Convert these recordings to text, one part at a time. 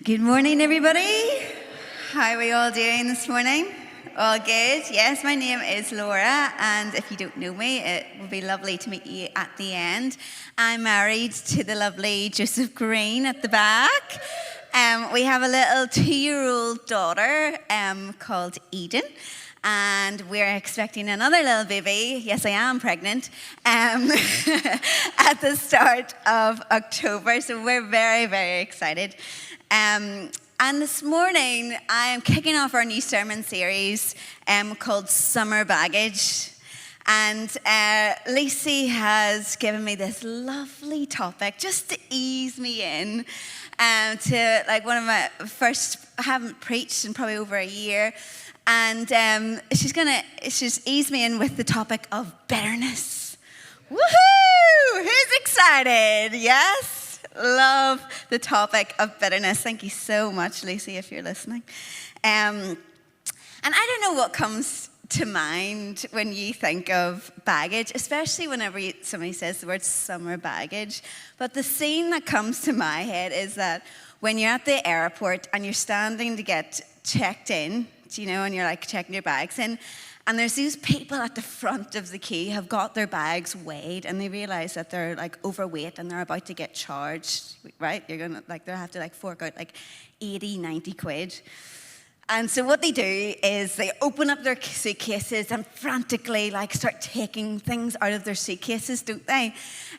Good morning, everybody. How are we all doing this morning? All good? Yes, my name is Laura, and if you don't know me, it will be lovely to meet you at the end. I'm married to the lovely Joseph Green at the back. We have a little 2-year-old daughter called Eden, and we're expecting another little baby. Yes, I am pregnant at the start of October, so we're very, very excited. And this morning, I am kicking off our new sermon series called Summer Baggage. And Lacey has given me this lovely topic just to ease me in to like one of my first, I haven't preached in probably over a year. And she's eased me in with the topic of bitterness. Woohoo! Who's excited? Yes? Love the topic of bitterness. Thank you so much, Lucy, if you're listening. And I don't know what comes to mind when you think of baggage, especially whenever somebody says the word summer baggage. But the scene that comes to my head is that when you're at the airport and you're standing to get checked in, and you're like checking your bags in, and there's these people at the front of the queue have got their bags weighed, and they realize that they're like overweight and they're about to get charged, right? You're gonna they'll have to fork out 80, 90 quid. And so what they do is they open up their suitcases and frantically start taking things out of their suitcases, don't they?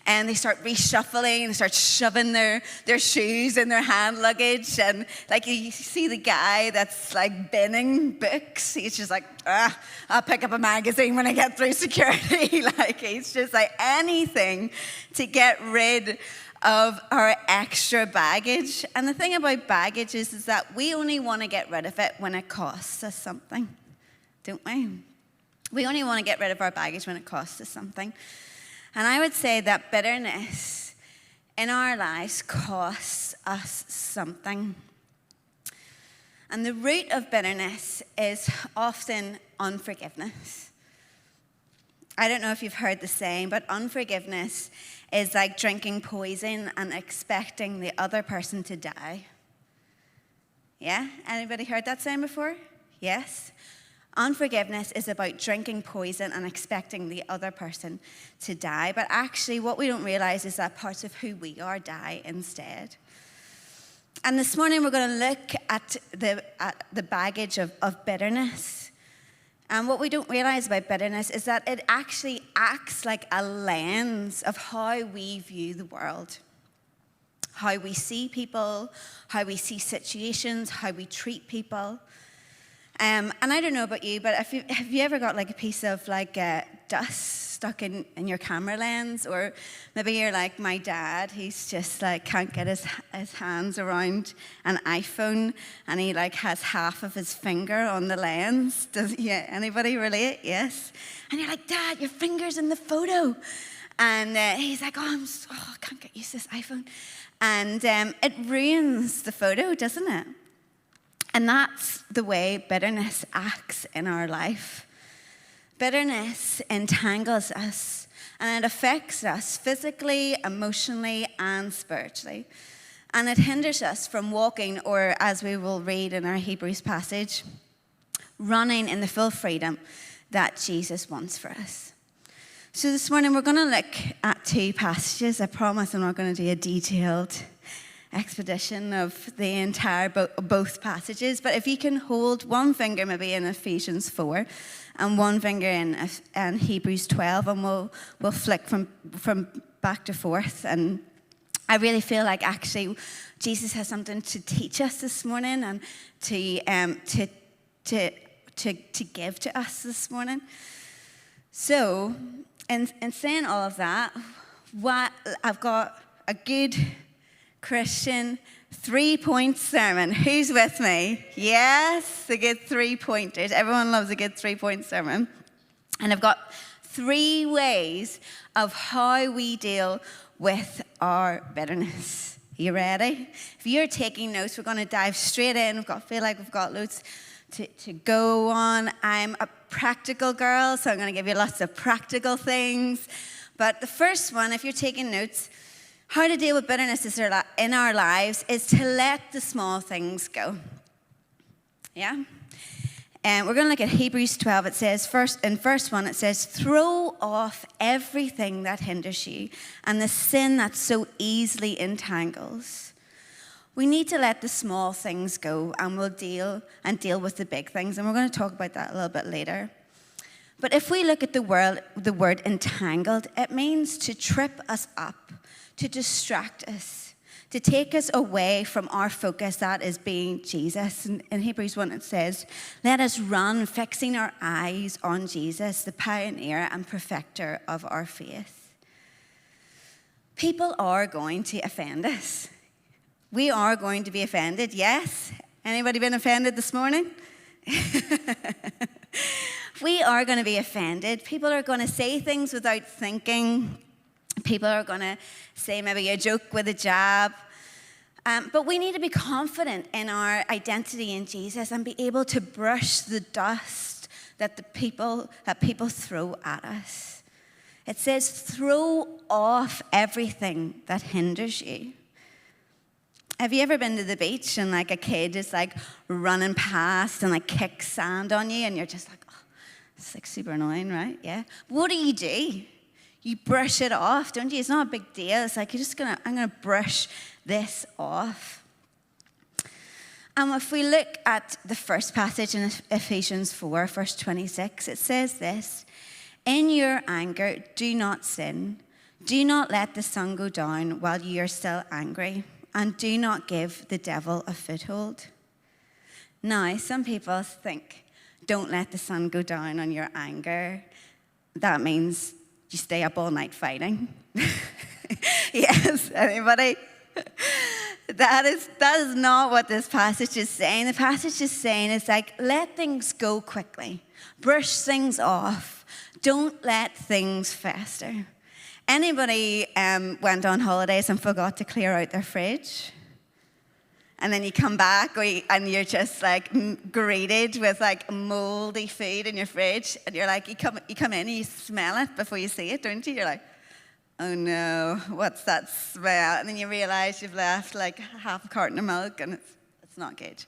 And they start reshuffling and start shoving their shoes in their hand luggage. And you see the guy that's binning books. He's just I'll pick up a magazine when I get through security. He's just anything to get rid of our extra baggage. And the thing about baggage is that we only want to get rid of it when it costs us something, don't we? We only want to get rid of our baggage when it costs us something. And I would say that bitterness in our lives costs us something. And the root of bitterness is often unforgiveness. I don't know if you've heard the saying, but unforgiveness is like drinking poison and expecting the other person to die. Yeah? Anybody heard that saying before? Yes? Unforgiveness is about drinking poison and expecting the other person to die. But actually, what we don't realize is that parts of who we are die instead. And this morning, we're going to look at the baggage of bitterness. And what we don't realize about bitterness is that it actually acts like a lens of how we view the world, how we see people, how we see situations, how we treat people. And I don't know about you, but have you ever got a piece of dust stuck in your camera lens? Or maybe you're like my dad. He's just can't get his hands around an iPhone, and he has half of his finger on the lens. Anybody relate? Yes. And you're like, Dad, your finger's in the photo. And he's like, I can't get used to this iPhone. And it ruins the photo, doesn't it? And that's the way bitterness acts in our life. Bitterness entangles us, and it affects us physically, emotionally, and spiritually. And it hinders us from walking, or as we will read in our Hebrews passage, running in the full freedom that Jesus wants for us. So this morning we're going to look at 2 passages. I promise I'm not going to do a detailed expedition of the entire both passages, but if you can hold one finger maybe in Ephesians 4 and one finger in Hebrews 12, and we'll flick from back to forth. And I really feel like actually Jesus has something to teach us this morning and to give to us this morning. So in saying all of that, I've got a good Christian 3-point sermon. Who's with me? Yes, the good 3-pointers. Everyone loves a good 3-point sermon. And I've got 3 ways of how we deal with our bitterness. Are you ready? If you're taking notes, we're going to dive straight in. Feel like we've got loads to go on. I'm a practical girl, so I'm going to give you lots of practical things. But the first one, if you're taking notes, How to deal with bitterness in our lives is to let the small things go. Yeah? And we're going to look at Hebrews 12. It says, in verse 1, it says, throw off everything that hinders you and the sin that so easily entangles. We need to let the small things go, and we'll deal with the big things. And we're going to talk about that a little bit later. But if we look at the word entangled, it means to trip us up, to distract us, to take us away from our focus, that is being Jesus. In Hebrews 1 it says, let us run, fixing our eyes on Jesus, the pioneer and perfecter of our faith. People are going to offend us. We are going to be offended, yes? Anybody been offended this morning? We are going to be offended. People are going to say things without thinking. People are going to say maybe a joke with a jab. But we need to be confident in our identity in Jesus and be able to brush the dust that people throw at us. It says, throw off everything that hinders you. Have you ever been to the beach and like a kid is like running past and like kicks sand on you and you're just like, oh, it's like super annoying, right? Yeah. What do? You brush it off, don't you? It's not a big deal. It's like I'm gonna brush this off. And if we look at the first passage in Ephesians 4, verse 26, it says this, in your anger, do not sin. Do not let the sun go down while you are still angry. And do not give the devil a foothold. Now, some people think, don't let the sun go down on your anger. That means you stay up all night fighting. Yes, anybody? That is not what this passage is saying. The passage is saying it's like, let things go quickly. Brush things off. Don't let things fester. Anybody went on holidays and forgot to clear out their fridge? And then you come back and you're just like greeted with like moldy food in your fridge. And you're like, you come in and you smell it before you see it, don't you? You're like, oh no, what's that smell? And then you realize you've left like half a carton of milk and it's not good.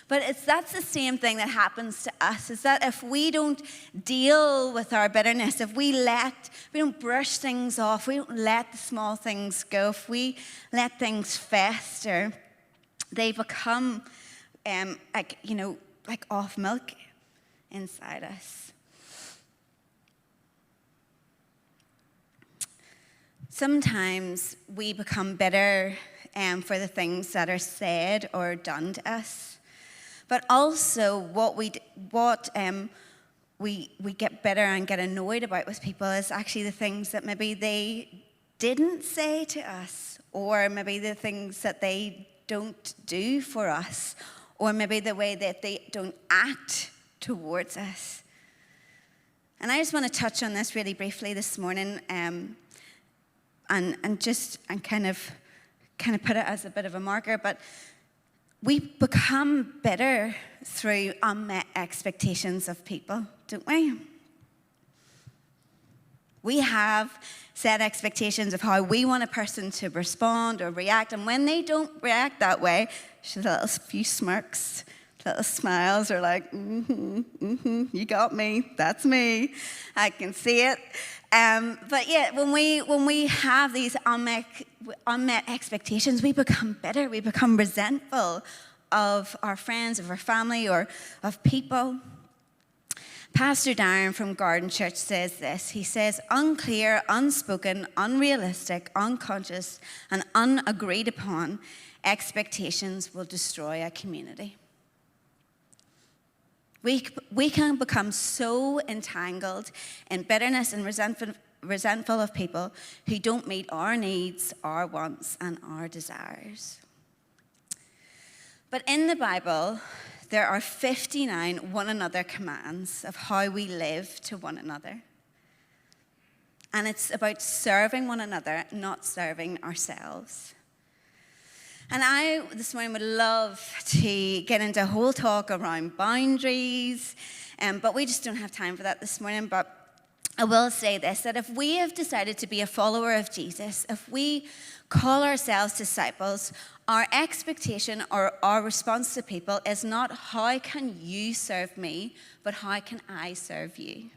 But that's the same thing that happens to us, is that if we don't deal with our bitterness, if we don't brush things off, we don't let the small things go, if we let things fester, they become like off milk inside us. Sometimes we become bitter for the things that are said or done to us. But also what we get bitter and get annoyed about with people is actually the things that maybe they didn't say to us, or maybe the things that they don't do for us, or maybe the way that they don't act towards us. And I just want to touch on this really briefly this morning, and kind of put it as a bit of a marker, but we become bitter through unmet expectations of people, don't we? We have set expectations of how we want a person to respond or react, and when they don't react that way, just a few smirks, little smiles are like, you got me, that's me, I can see it. But yeah, when we have these unmet expectations, we become bitter, we become resentful of our friends, of our family, or of people. Pastor Darren from Garden Church says this. He says, unclear, unspoken, unrealistic, unconscious, and unagreed upon expectations will destroy a community. We can become so entangled in bitterness and resentful of people who don't meet our needs, our wants, and our desires. But in the Bible, there are 59 one another commands of how we live to one another. And it's about serving one another, not serving ourselves. And I, this morning, would love to get into a whole talk around boundaries, but we just don't have time for that this morning. But I will say this, that if we have decided to be a follower of Jesus, if we call ourselves disciples, our expectation or our response to people is not how can you serve me, but how can I serve you?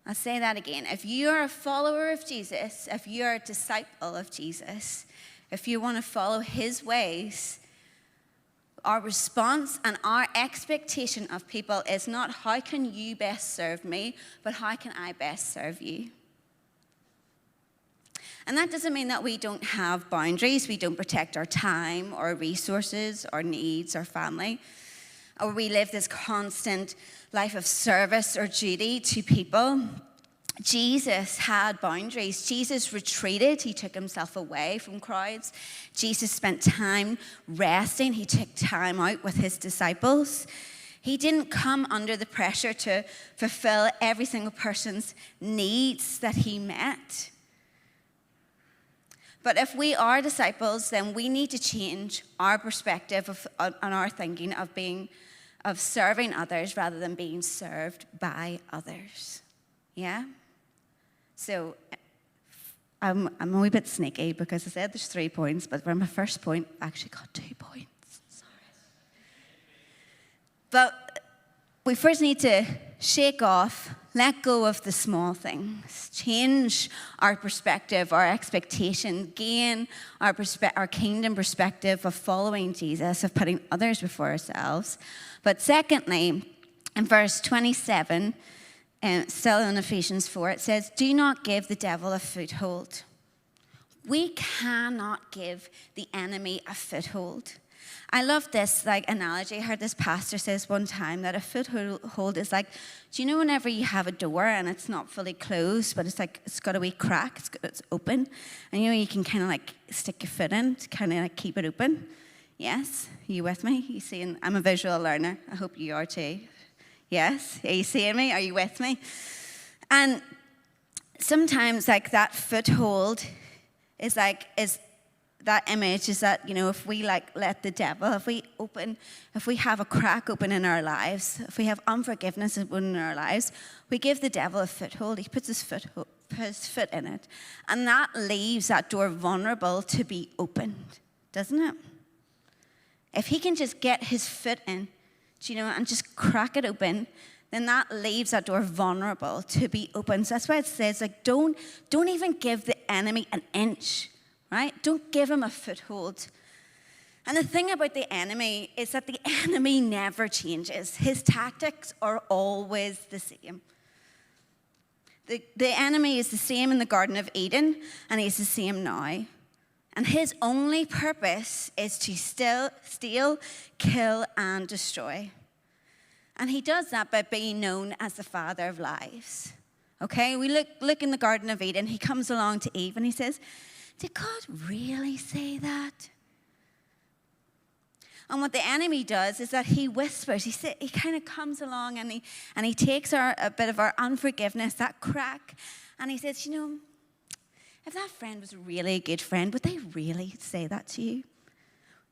I'll say that again. If you are a follower of Jesus, if you are a disciple of Jesus, if you want to follow his ways, our response and our expectation of people is not how can you best serve me, but how can I best serve you? And that doesn't mean that we don't have boundaries, we don't protect our time, our resources, our needs, our family, or we live this constant life of service or duty to people. Jesus had boundaries. Jesus retreated. He took himself away from crowds. Jesus spent time resting. He took time out with his disciples. He didn't come under the pressure to fulfill every single person's needs that he met. But if we are disciples, then we need to change our perspective and our thinking of serving others rather than being served by others. Yeah? So I'm a wee bit sneaky because I said there's 3 points, but for my first point, I actually got 2 points. Sorry. But we first need to shake off, let go of the small things, change our perspective, our expectation, gain our kingdom perspective of following Jesus, of putting others before ourselves. But secondly, in verse 27, still in Ephesians 4, it says, do not give the devil a foothold. We cannot give the enemy a foothold. I love this analogy. I heard this pastor says one time that a foothold is like, do you know whenever you have a door and it's not fully closed, but it's got a wee crack, it's open, and you can kind of stick your foot in to kind of keep it open? Yes? Are you with me? You seeing? I'm a visual learner. I hope you are too. Yes? Are you seeing me? Are you with me? And sometimes that foothold is that image is that, if we let the devil, if we have a crack open in our lives, if we have unforgiveness open in our lives, we give the devil a foothold. He puts his foot in it. And that leaves that door vulnerable to be opened, doesn't it? If he can just get his foot in, and just crack it open, then that leaves that door vulnerable to be open. So that's why it says, don't even give the enemy an inch, right? Don't give him a foothold. And the thing about the enemy is that the enemy never changes. His tactics are always the same. The enemy is the same in the Garden of Eden, and he's the same now. And his only purpose is to steal, kill, and destroy. And he does that by being known as the father of lies. Okay, we look in the Garden of Eden. He comes along to Eve and he says, did God really say that? And what the enemy does is that he whispers. He kind of comes along and he takes a bit of our unforgiveness, that crack, and he says, if that friend was really a good friend, would they really say that to you?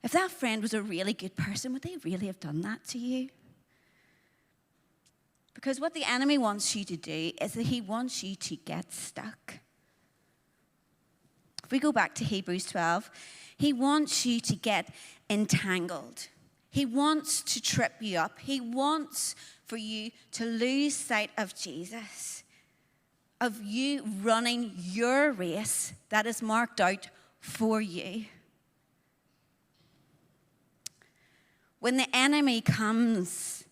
If that friend was a really good person, would they really have done that to you? Because what the enemy wants you to do is that he wants you to get stuck. If we go back to Hebrews 12, he wants you to get entangled. He wants to trip you up. He wants for you to lose sight of Jesus, of you running your race that is marked out for you. When the enemy comes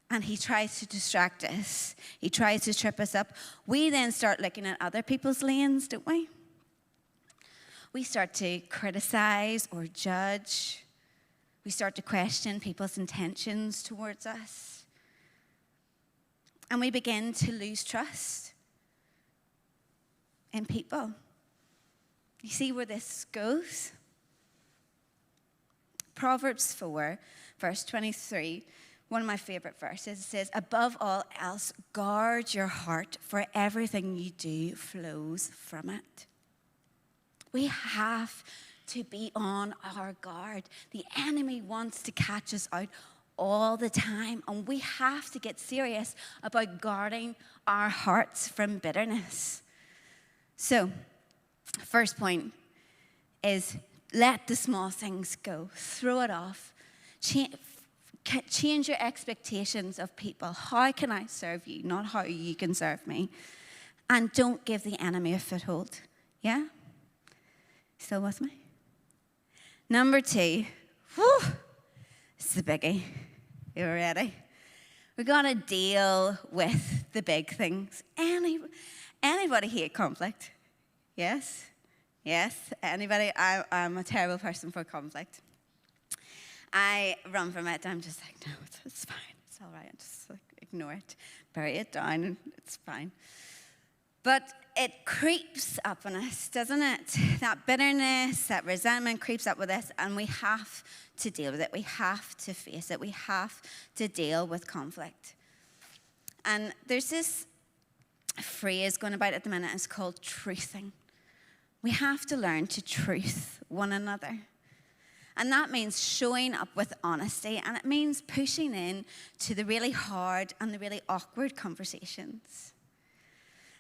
and he tries to distract us, he tries to trip us up, we then start looking at other people's lanes, don't we? We start to criticize or judge. We start to question people's intentions towards us. And we begin to lose trust in people. You see where this goes? Proverbs 4, verse 23, one of my favorite verses, it says, above all else, guard your heart, for everything you do flows from it. We have to be on our guard. The enemy wants to catch us out all the time, and we have to get serious about guarding our hearts from bitterness. So, first point is let the small things go. Throw it off. Change your expectations of people. How can I serve you? Not how you can serve me. And don't give the enemy a foothold. Yeah? Still with me? Number 2. It's the biggie. You ready? We've got to deal with the big things. Anybody hate conflict? Yes? Yes? Anybody? I'm a terrible person for conflict. I run from it. I'm just like, no, it's fine. It's all right. Just like ignore it. Bury it down. And it's fine. But it creeps up on us, doesn't it? That bitterness, that resentment creeps up with us, and we have to deal with it. We have to face it. We have to deal with conflict. And there's this phrase going about at the minute. It's called truthing. We have to learn to truth one another. And that means showing up with honesty, and it means pushing in to the really hard and the really awkward conversations.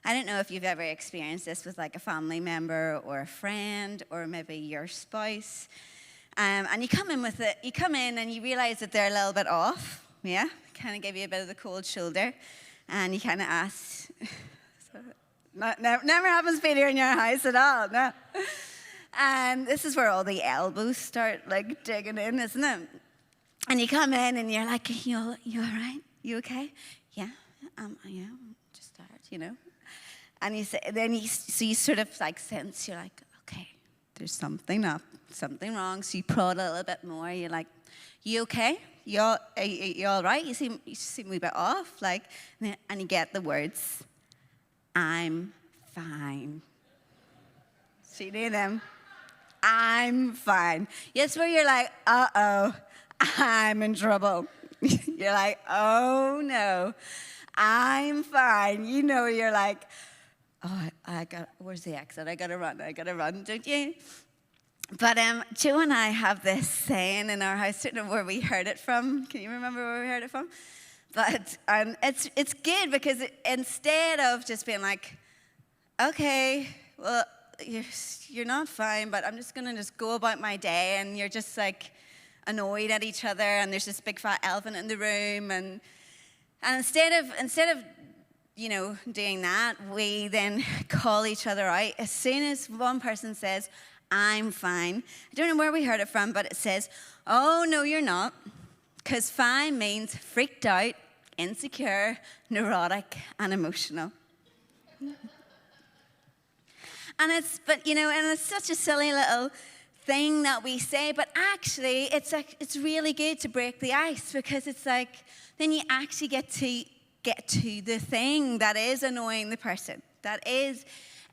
I don't know if you've ever experienced this with like a family member or a friend or maybe your spouse. And you come in and you realize that they're a little bit off, yeah? Kind of give you a bit of the cold shoulder. And you kind of ask, never happens, Peter, in your house at all, no. And this is where all the elbows start like digging in, isn't it? And you come in and you're like, you all right? You okay? Yeah, yeah, just tired, you know. And you say, so you sort of like sense, you're like, okay, there's something up, something wrong. So you prod a little bit more. You're like, you okay? You all right? You seem a wee bit off. Like, and you get the words, I'm fine. So you do them. I'm fine. Yes, where you're like, uh-oh, I'm in trouble. You're like, oh no, I'm fine. You know, you're like, oh, where's the exit? I gotta run, don't you? But Joe and I have this saying in our house. I don't know where we heard it from. Can you remember where we heard it from? But it's good because instead of just being like, okay, well, you're not fine, but I'm just gonna go about my day, and you're just like annoyed at each other, and there's this big fat elephant in the room, and instead of doing that, we then call each other out. As soon as one person says, I'm fine, I don't know where we heard it from, but it says, oh, no, you're not, because fine means freaked out, insecure, neurotic, and emotional. And it's such a silly little thing that we say, but actually, it's really good to break the ice, because it's like, then you actually get to the thing that is annoying the person, that is,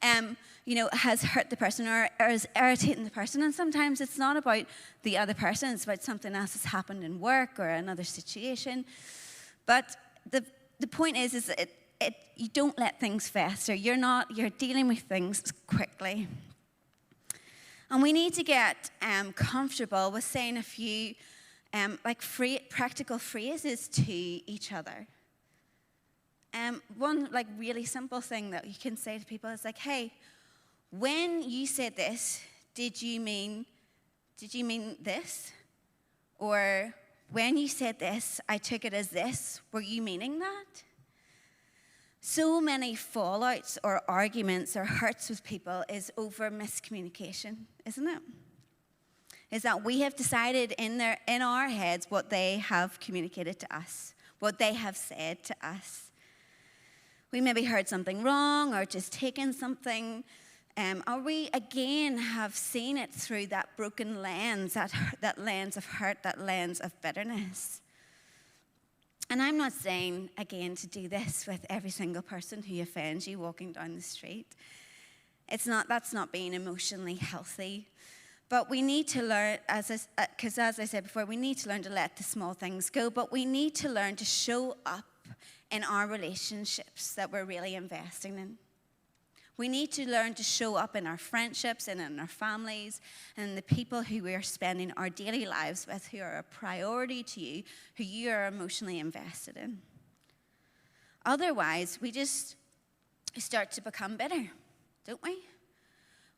has hurt the person or is irritating the person. And sometimes it's not about the other person, it's about something else that's happened in work or another situation. But the point is that you don't let things fester. You're dealing with things quickly. And we need to get comfortable with saying a few practical phrases to each other. One really simple thing that you can say to people is like, hey, when you said this, did you mean this? Or when you said this, I took it as this. Were you meaning that? So many fallouts or arguments or hurts with people is over miscommunication, isn't it? Is that we have decided in our heads what they have communicated to us, what they have said to us. We maybe heard something wrong or just taken something, or we again have seen it through that broken lens, that lens of hurt, that lens of bitterness. And I'm not saying, again, to do this with every single person who offends you walking down the street. That's not being emotionally healthy. But we need to learn, because as I said before, we need to learn to let the small things go, but we need to learn to show up in our relationships that we're really investing in. We need to learn to show up in our friendships and in our families and in the people who we are spending our daily lives with, who are a priority to you, who you are emotionally invested in. Otherwise, we just start to become bitter, don't we?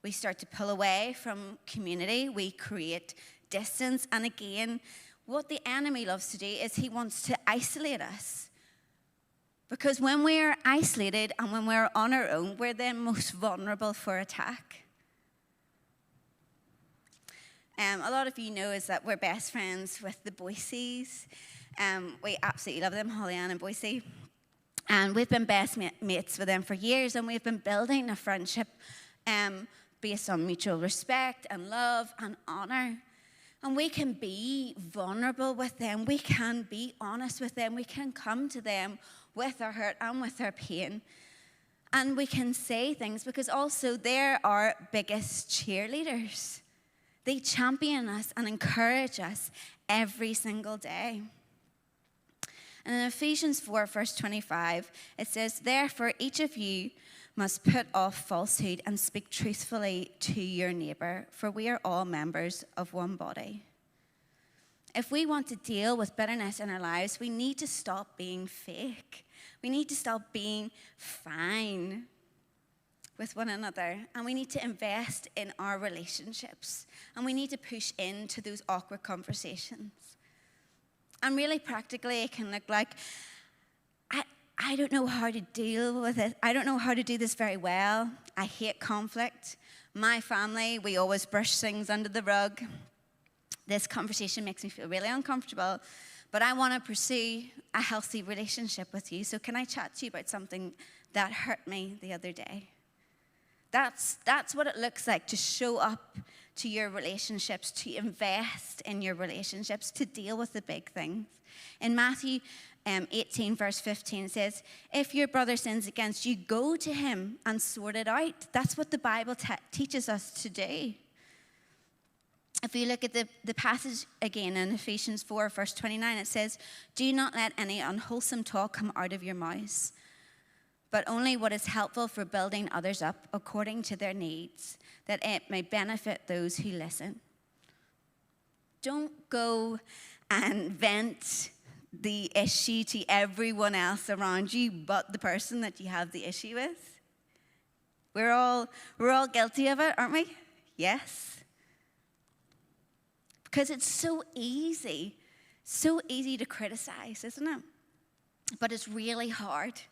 We start to pull away from community. We create distance. And again, what the enemy loves to do is he wants to isolate us. Because when we're isolated and when we're on our own, we're then most vulnerable for attack. A lot of you know is that we're best friends with the Boyces. We absolutely love them, Holly Ann and Boise. And we've been best mates with them for years, and we've been building a friendship based on mutual respect and love and honor. And we can be vulnerable with them. We can be honest with them. We can come to them with our hurt and with our pain. And we can say things because also they're our biggest cheerleaders. They champion us and encourage us every single day. And in Ephesians 4, verse 25, it says, "Therefore, each of you must put off falsehood and speak truthfully to your neighbor, for we are all members of one body." If we want to deal with bitterness in our lives, we need to stop being fake. We need to stop being fine with one another. And we need to invest in our relationships. And we need to push into those awkward conversations. And really practically, it can look like, I don't know how to deal with it. I don't know how to do this very well. I hate conflict. My family, we always brush things under the rug. This conversation makes me feel really uncomfortable, but I want to pursue a healthy relationship with you. So can I chat to you about something that hurt me the other day? That's what it looks like to show up to your relationships, to invest in your relationships, to deal with the big things. In Matthew 18, verse 15, it says, "If your brother sins against you, go to him and sort it out." That's what the Bible teaches us to do. If you look at the passage again in Ephesians 4, verse 29, it says, "Do not let any unwholesome talk come out of your mouths, but only what is helpful for building others up according to their needs, that it may benefit those who listen." Don't go and vent the issue to everyone else around you but the person that you have the issue with. We're all guilty of it, aren't we? Yes. Because it's so easy to criticize, isn't it? But it's really hard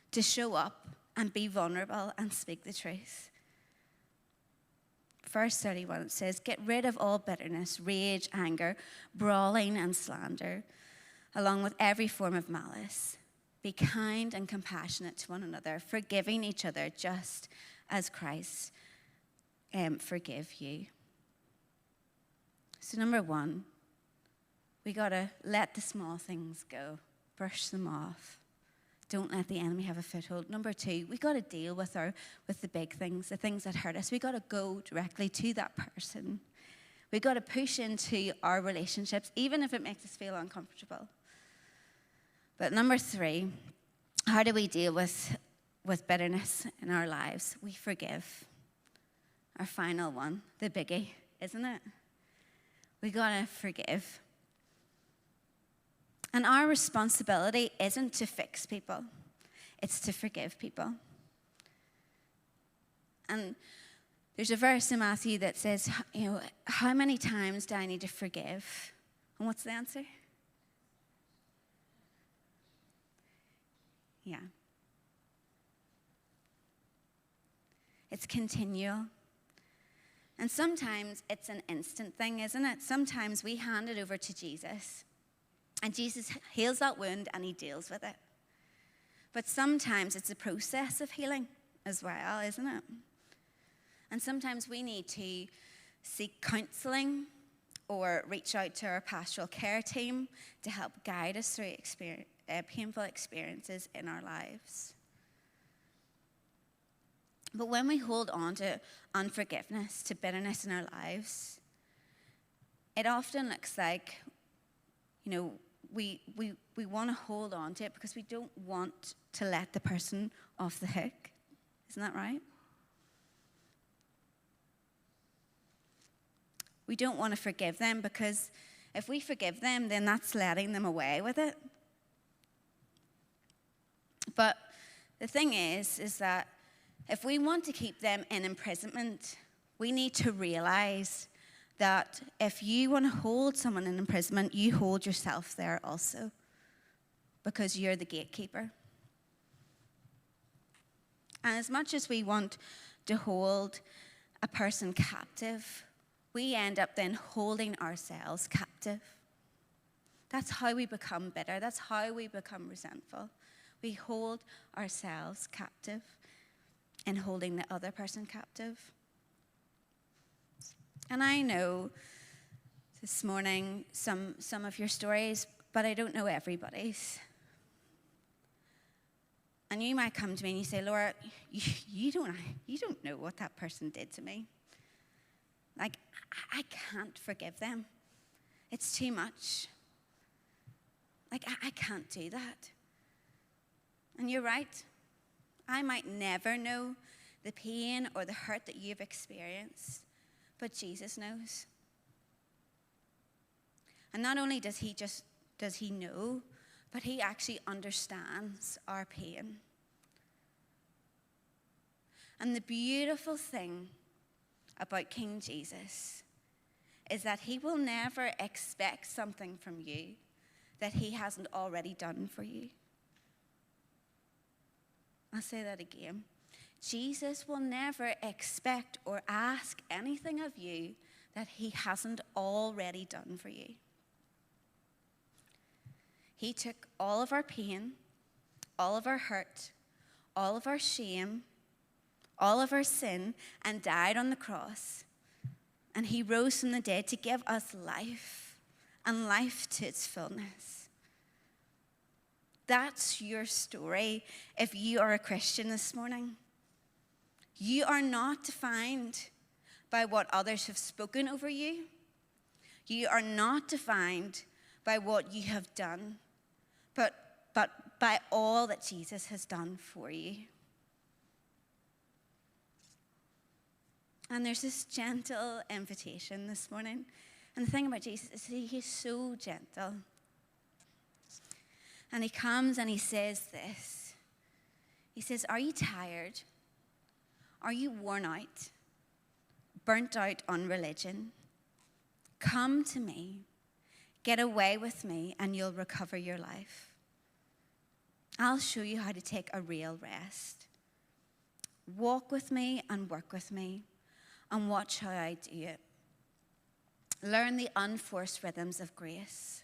to show up and be vulnerable and speak the truth. Verse 31, it says, "Get rid of all bitterness, rage, anger, brawling, and slander, along with every form of malice. Be kind and compassionate to one another, forgiving each other just as Christ forgave you." So number one, we got to let the small things go, brush them off. Don't let the enemy have a foothold. Number two, we got to deal with the big things, the things that hurt us. We got to go directly to that person. We got to push into our relationships, even if it makes us feel uncomfortable. But number three, how do we deal with bitterness in our lives? We forgive. Our final one, the biggie, isn't it? We gotta forgive. And our responsibility isn't to fix people, it's to forgive people. And there's a verse in Matthew that says, how many times do I need to forgive? And what's the answer? Yeah. It's continual. And sometimes it's an instant thing, isn't it? Sometimes we hand it over to Jesus, and Jesus heals that wound and he deals with it. But sometimes it's a process of healing as well, isn't it? And sometimes we need to seek counseling or reach out to our pastoral care team to help guide us through painful experiences in our lives. But when we hold on to unforgiveness, to bitterness in our lives, it often looks like, we want to hold on to it because we don't want to let the person off the hook. Isn't that right? We don't want to forgive them because if we forgive them, then that's letting them away with it. But the thing is that if we want to keep them in imprisonment, we need to realize that if you want to hold someone in imprisonment, you hold yourself there also, because you're the gatekeeper. And as much as we want to hold a person captive, we end up then holding ourselves captive. That's how we become bitter. That's how we become resentful. We hold ourselves captive in holding the other person captive. And I know this morning some of your stories, but I don't know everybody's. And you might come to me and you say, Laura, you don't know what that person did to me. Like, I can't forgive them. It's too much. Like, I can't do that. And you're right. I might never know the pain or the hurt that you've experienced, but Jesus knows. And not only does he know, but he actually understands our pain. And the beautiful thing about King Jesus is that he will never expect something from you that he hasn't already done for you. I'll say that again. Jesus will never expect or ask anything of you that he hasn't already done for you. He took all of our pain, all of our hurt, all of our shame, all of our sin, and died on the cross. And he rose from the dead to give us life, and life to its fullness. That's your story if you are a Christian this morning. You are not defined by what others have spoken over you. You are not defined by what you have done, but by all that Jesus has done for you. And there's this gentle invitation this morning. And the thing about Jesus is he's so gentle. And he comes and he says this. He says, are you tired? Are you worn out? Burnt out on religion? Come to me. Get away with me and you'll recover your life. I'll show you how to take a real rest. Walk with me and work with me and watch how I do it. Learn the unforced rhythms of grace.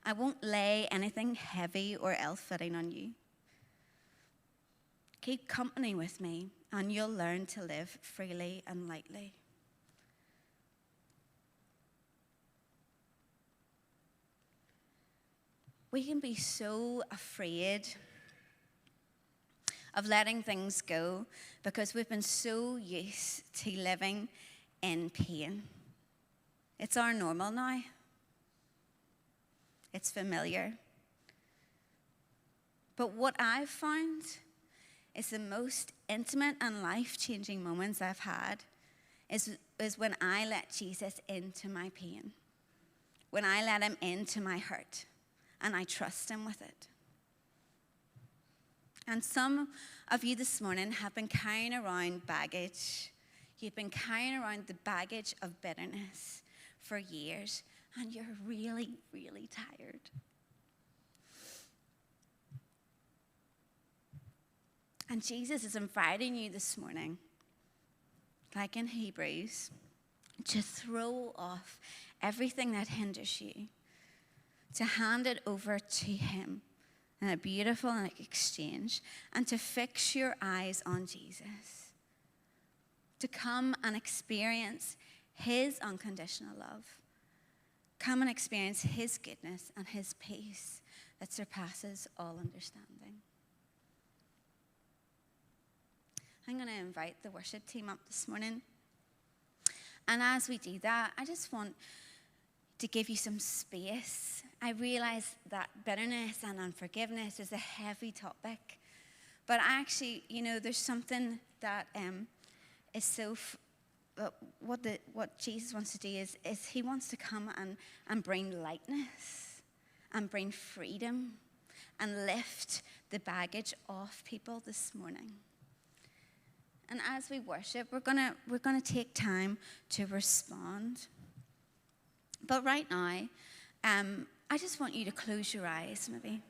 I won't lay anything heavy or ill-fitting on you. Keep company with me and you'll learn to live freely and lightly. We can be so afraid of letting things go because we've been so used to living in pain. It's our normal now. It's familiar. But what I've found is the most intimate and life-changing moments I've had is when I let Jesus into my pain, when I let him into my hurt, and I trust him with it. And some of you this morning have been carrying around baggage. You've been carrying around the baggage of bitterness for years, and you're really, really tired. And Jesus is inviting you this morning, like in Hebrews, to throw off everything that hinders you, to hand it over to him in a beautiful exchange, and to fix your eyes on Jesus, to come and experience his unconditional love. Come and experience his goodness and his peace that surpasses all understanding. I'm going to invite the worship team up this morning. And as we do that, I just want to give you some space. I realize that bitterness and unforgiveness is a heavy topic. But actually, there's something that is so what Jesus wants to do is he wants to come and bring lightness and bring freedom and lift the baggage off people this morning. And as we worship, we're gonna take time to respond. But right now, I just want you to close your eyes, maybe.